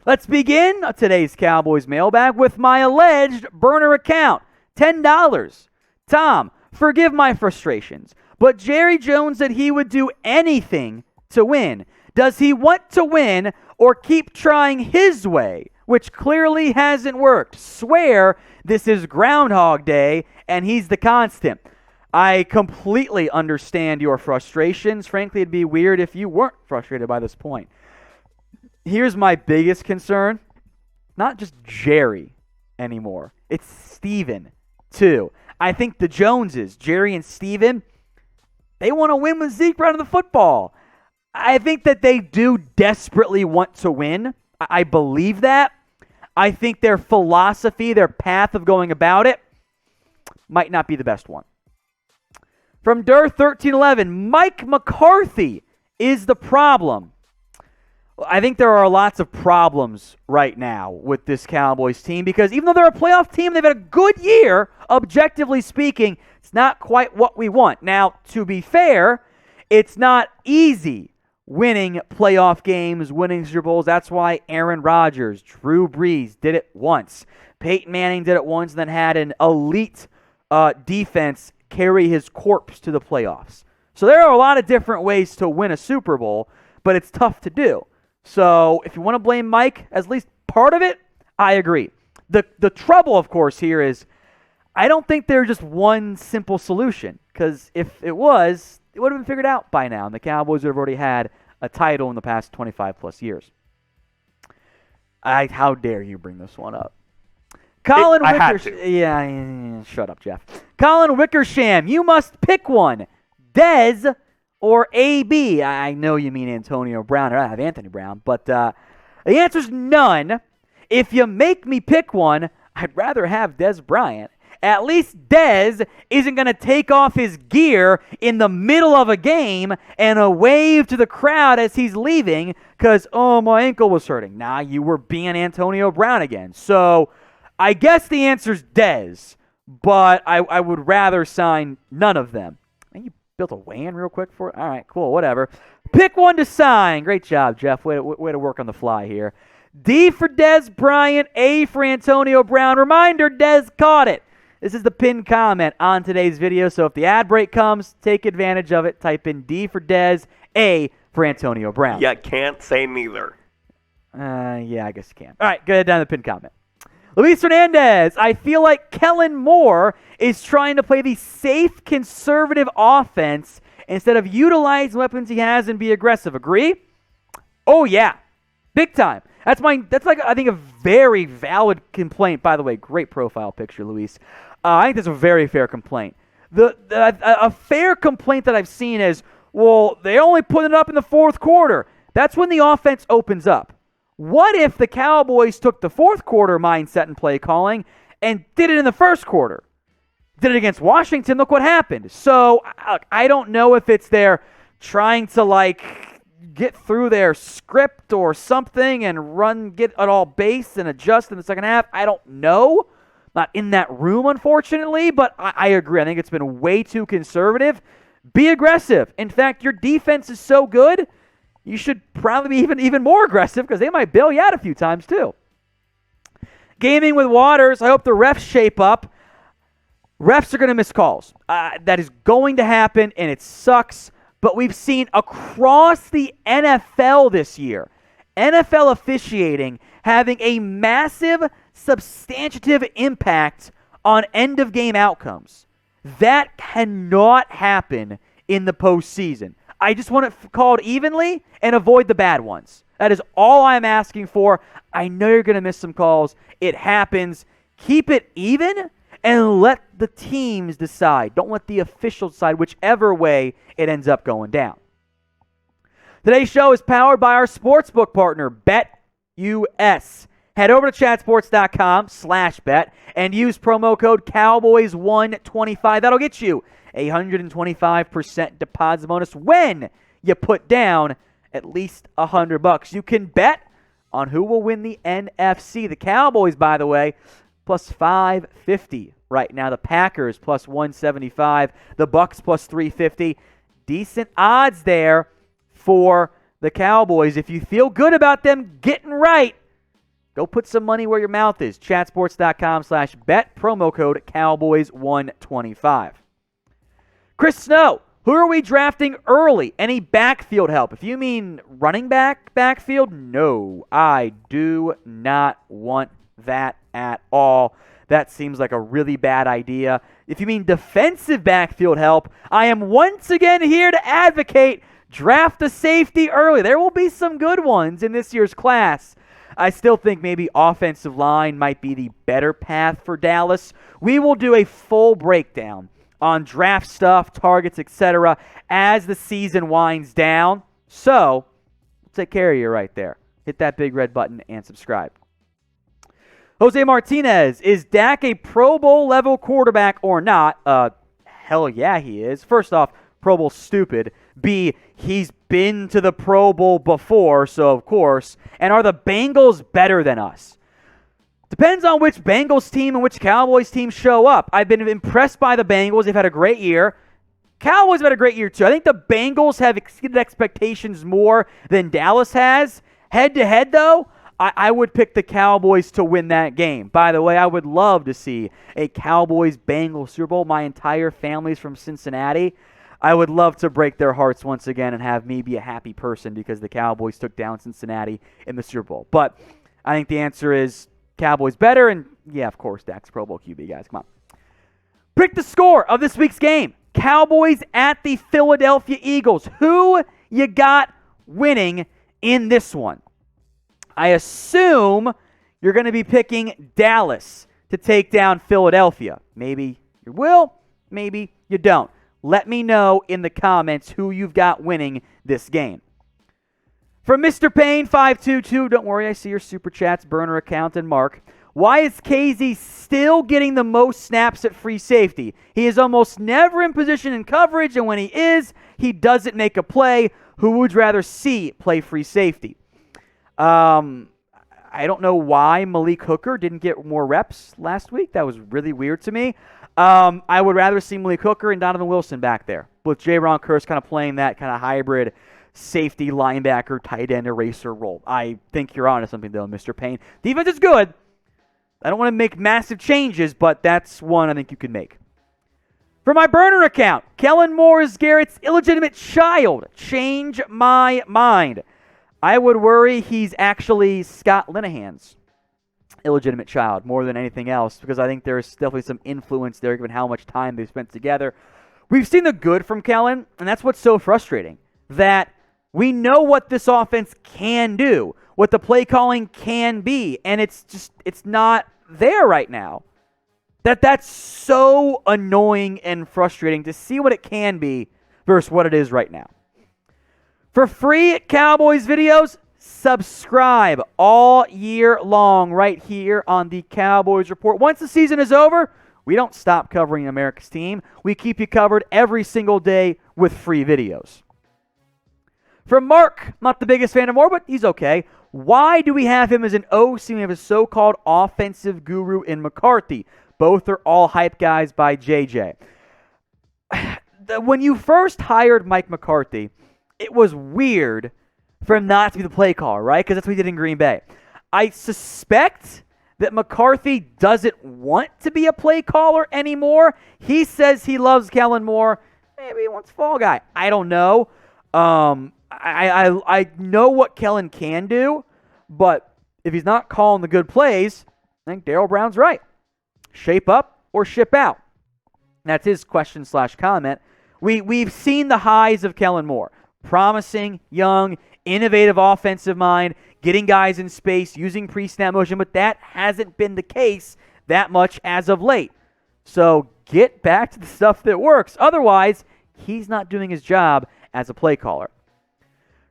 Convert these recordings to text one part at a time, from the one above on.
Let's begin today's Cowboys mailbag with my alleged burner account. $10. Tom, forgive my frustrations, but Jerry Jones said he would do anything to win. Does he want to win or keep trying his way, which clearly hasn't worked? Swear this is Groundhog Day and he's the constant. I completely understand your frustrations. Frankly, it'd be weird if you weren't frustrated by this point. Here's my biggest concern. Not just Jerry anymore. It's Steven, too. I think the Joneses, Jerry and Steven, they want to win with Zeke running the football. I think that they do desperately want to win. I believe that. I think their philosophy, their path of going about it, might not be the best one. From Dur1311, Mike McCarthy is the problem. I think there are lots of problems right now with this Cowboys team because even though they're a playoff team, they've had a good year, objectively speaking, it's not quite what we want. Now, to be fair, it's not easy winning playoff games, winning Super Bowls. That's why Aaron Rodgers, Drew Brees did it once. Peyton Manning did it once and then had an elite defense carry his corpse to the playoffs. So there are a lot of different ways to win a Super Bowl, but it's tough to do. So if you want to blame Mike as at least part of it, I agree. The trouble, of course, here is I don't think there's just one simple solution because if it was, it would have been figured out by now, and the Cowboys would have already had a title in the past 25-plus years. How dare you bring this one up? Colin Wickersham. Yeah, shut up, Jeff. Colin Wickersham, you must pick one. Dez or AB. I know you mean Antonio Brown, or I have Anthony Brown, but the answer's none. If you make me pick one, I'd rather have Dez Bryant. At least Dez isn't going to take off his gear in the middle of a game and a wave to the crowd as he's leaving because, oh, my ankle was hurting. Nah, you were being Antonio Brown again. So I guess the answer's Dez, but I would rather sign none of them. And you built a weigh-in real quick for it? All right, cool, whatever. Pick one to sign. Great job, Jeff. Way to work on the fly here. D for Dez Bryant, A for Antonio Brown. Reminder, Dez caught it. This is the pinned comment on today's video, so if the ad break comes, take advantage of it. Type in D for Dez, A for Antonio Brown. Yeah, can't say neither. Yeah, I guess you can. All right, go ahead down to the pinned comment. Luis Hernandez, I feel like Kellen Moore is trying to play the safe, conservative offense instead of utilize weapons he has and be aggressive. Agree? Oh, yeah. Big time. That's like, I think, a very valid complaint. By the way, great profile picture, Luis. I think that's a very fair complaint. A fair complaint that I've seen is, well, they only put it up in the fourth quarter. That's when the offense opens up. What if the Cowboys took the fourth quarter mindset and play calling and did it in the first quarter? Did it against Washington? Look what happened. So I don't know if it's they're trying to get through their script or something and get it all based and adjust in the second half. I don't know. Not in that room, unfortunately, but I agree. I think it's been way too conservative. Be aggressive. In fact, your defense is so good, you should probably be even more aggressive because they might bail you out a few times too. Gaming with Waters, I hope the refs shape up. Refs are going to miss calls. That is going to happen, and it sucks. But we've seen across the NFL this year, NFL officiating having a massive, substantive impact on end-of-game outcomes. That cannot happen in the postseason. I just want it called evenly and avoid the bad ones. That is all I'm asking for. I know you're going to miss some calls. It happens. Keep it even and let the teams decide. Don't let the officials decide whichever way it ends up going down. Today's show is powered by our sportsbook partner, BetUS. Head over to chatsports.com/bet and use promo code Cowboys125. That'll get you a 125% deposit bonus when you put down at least $100. You can bet on who will win the NFC. The Cowboys, by the way, plus 550 right now. The Packers plus 175. The Bucs plus 350. Decent odds there for the Cowboys. If you feel good about them getting right, Go put some money where your mouth is. Chatsports.com/bet, promo code Cowboys125. Chris Snow, who are we drafting early? Any backfield help? If you mean running backfield, no, I do not want that at all. That seems like a really bad idea. If you mean defensive backfield help, I am once again here to advocate draft a safety early. There will be some good ones in this year's class. I still think maybe offensive line might be the better path for Dallas. We will do a full breakdown on draft stuff, targets, etc. as the season winds down. So, take care of you right there. Hit that big red button and subscribe. Jose Martinez, is Dak a Pro Bowl level quarterback or not? Hell yeah, he is. First off, Pro Bowl stupid. B, he's been to the Pro Bowl before, so of course. And are the Bengals better than us? Depends on which Bengals team and which Cowboys team show up. I've been impressed by the Bengals. They've had a great year. Cowboys have had a great year too. I think the Bengals have exceeded expectations more than Dallas has. Head-to-head, though, I would pick the Cowboys to win that game. By the way, I would love to see a Cowboys-Bengals Super Bowl. My entire family's from Cincinnati. I would love to break their hearts once again and have me be a happy person because the Cowboys took down Cincinnati in the Super Bowl. But I think the answer is Cowboys better, and yeah, of course, Dak's Pro Bowl QB, guys. Come on. Pick the score of this week's game. Cowboys at the Philadelphia Eagles. Who you got winning in this one? I assume you're going to be picking Dallas to take down Philadelphia. Maybe you will, maybe you don't. Let me know in the comments who you've got winning this game. From Mr. Payne 522, don't worry, I see your Super Chats, burner account, and Mark. Why is Kazee still getting the most snaps at free safety? He is almost never in position in coverage, and when he is, he doesn't make a play. Who would you rather see play free safety? I don't know why Malik Hooker didn't get more reps last week. That was really weird to me. I would rather see Malik Hooker and Donovan Wilson back there, with J-Ron Kearse kind of playing that kind of hybrid safety, linebacker, tight end, eraser role. I think you're onto something, though, Mr. Payne. Defense is good. I don't want to make massive changes, but that's one I think you can make. For my burner account, Kellen Moore is Garrett's illegitimate child. Change my mind. I would worry he's actually Scott Linehan's illegitimate child more than anything else, because I think there's definitely some influence there given how much time they've spent together. We've seen the good from Kellen, and that's what's so frustrating, that we know what this offense can do, what the play calling can be, and it's not there right now. That's so annoying and frustrating to see what it can be versus what it is right now. For free Cowboys videos, subscribe all year long right here on the Cowboys Report. Once the season is over, we don't stop covering America's team. We keep you covered every single day with free videos. From Mark, not the biggest fan of Moore, but he's okay. Why do we have him as an OC and we have a so-called offensive guru in McCarthy? Both are all hype guys by JJ. When you first hired Mike McCarthy, it was weird for him not to be the play caller, right? Because that's what he did in Green Bay. I suspect that McCarthy doesn't want to be a play caller anymore. He says he loves Kellen Moore. Maybe he wants Fall Guy. I don't know. I know what Kellen can do, but if he's not calling the good plays, I think Darryl Brown's right. Shape up or ship out. That's his question/comment. We've seen the highs of Kellen Moore. Promising, young, innovative offensive mind, getting guys in space, using pre-snap motion, but that hasn't been the case that much as of late. So get back to the stuff that works. Otherwise, he's not doing his job as a play caller.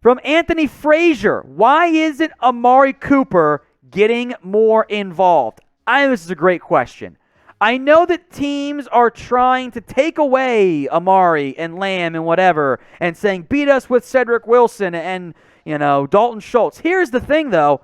From Anthony Frazier, why isn't Amari Cooper getting more involved? I think this is a great question. I know that teams are trying to take away Amari and Lamb and whatever and saying, beat us with Cedric Wilson and, Dalton Schultz. Here's the thing, though.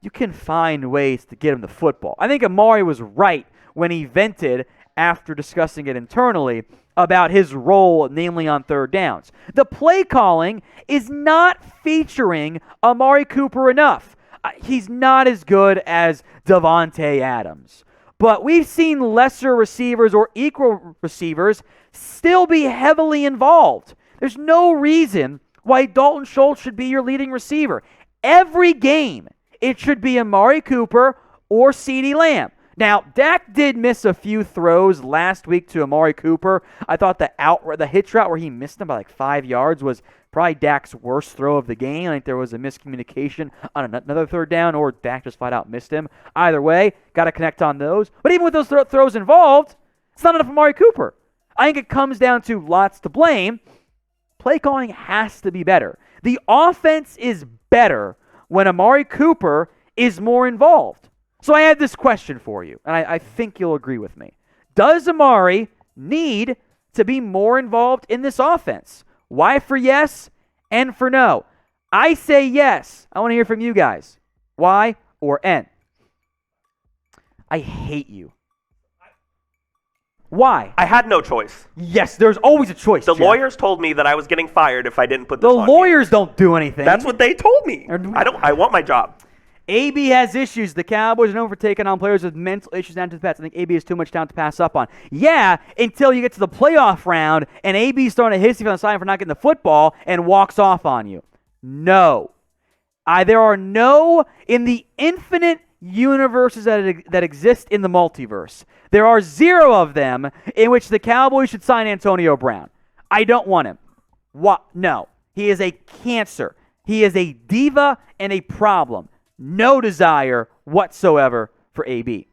You can find ways to get him the football. I think Amari was right when he vented after discussing it internally about his role, namely on third downs. The play calling is not featuring Amari Cooper enough. He's not as good as Davante Adams. But we've seen lesser receivers or equal receivers still be heavily involved. There's no reason why Dalton Schultz should be your leading receiver. Every game, it should be Amari Cooper or CeeDee Lamb. Now, Dak did miss a few throws last week to Amari Cooper. I thought the hitch route where he missed him by like 5 yards was probably Dak's worst throw of the game. I think there was a miscommunication on another third down, or Dak just flat out missed him. Either way, got to connect on those. But even with those throws involved, it's not enough Amari Cooper. I think it comes down to lots to blame. Play calling has to be better. The offense is better when Amari Cooper is more involved. So I had this question for you, and I think you'll agree with me. Does Amari need to be more involved in this offense? Y for yes, N for no. I say yes. I want to hear from you guys. Y or N? I hate you. Why? I had no choice. Yes, there's always a choice. The Jeff. lawyers told me that I was getting fired if I didn't put this The on. lawyers don't do anything. That's what they told me. I want my job. AB has issues. The Cowboys are known for taking on players with mental issues down to the pets. I think AB has too much talent to pass up on. Yeah, until you get to the playoff round and AB's throwing a hissy on the side for not getting the football and walks off on you. No. There are no, in the infinite universes that exist in the multiverse, there are 0 of them in which the Cowboys should sign Antonio Brown. I don't want him. What? No. He is a cancer. He is a diva and a problem. No desire whatsoever for AB.